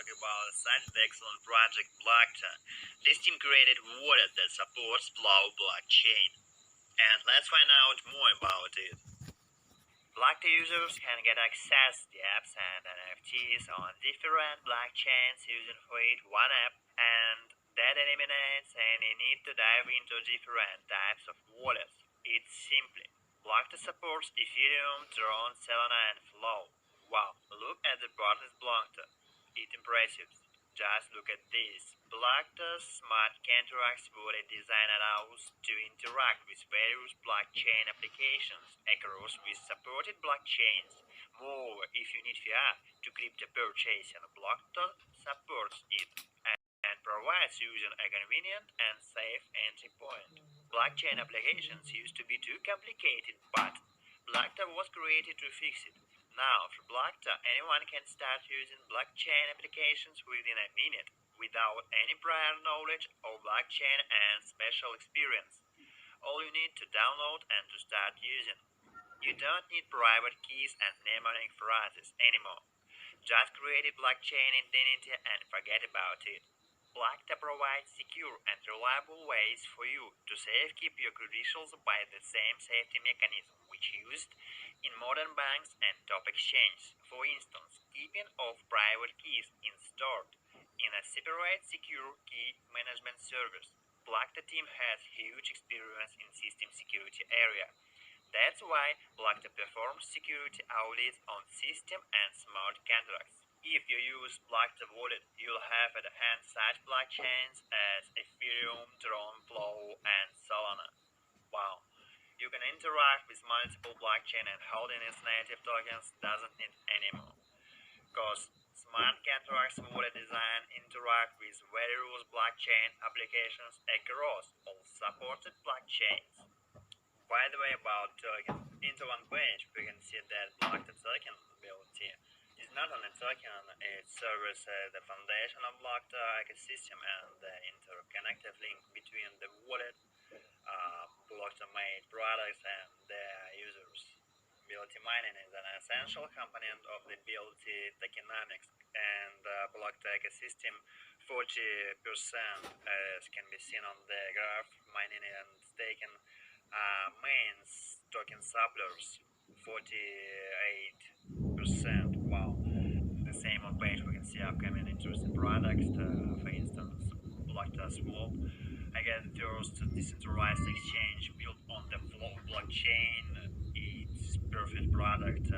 talk about such the excellent project Blocto. This team created a wallet that supports Blocto blockchain. And let's find out more about it. Blocto users can get access to apps and NFTs on different blockchains using for it one app, and that eliminates any need to dive into different types of wallets. It's simply Blocto supports Ethereum, Tron, Solana, and Flow. Wow, look at the partners Blocto. It's impressive. Just look at this. Blocto's smart contracts wallet design allows to interact with various blockchain applications across with supported blockchains. Moreover, if you need fiat to crypto purchase, and Blocto supports it and provides users a convenient and safe entry point. Blockchain applications used to be too complicated, but Blocto was created to fix it. Now, through Blocto, anyone can start using blockchain applications within a minute without any prior knowledge of blockchain and special experience. All you need to download and to start using. You don't need private keys and mnemonic phrases anymore. Just create a blockchain identity and forget about it. Blocto provides secure and reliable ways for you to safekeep your credentials by the same safety mechanism which used in modern banks and top exchanges. For instance, keeping of private keys installed in a separate secure key management service. Blocto team has huge experience in system security area. That's why Blocto performs security audits on system and smart contracts. If you use Blocto wallet, you'll have at hand such blockchains as Ethereum, Tron, Flow, and Solana. Wow, you can interact with multiple blockchain and holding its native tokens doesn't need anymore. Cause smart contracts wallet design interact with various blockchain applications across all supported blockchains. By the way, about token, into one page we can see that Blocto token ability is not only token, it serves as the foundation of Blocto ecosystem and the interconnected link between the wallet, Blocto made products, and their users. BLT mining is an essential component of the BLT tokenomics and Blocto ecosystem. 40%, as can be seen on the graph, mining and staking main token suppliers, 48%. Wow. The same on page we can see upcoming interesting products, for instance, Blocto Swap. Again, the first decentralized exchange built on the Flow blockchain. It's perfect product.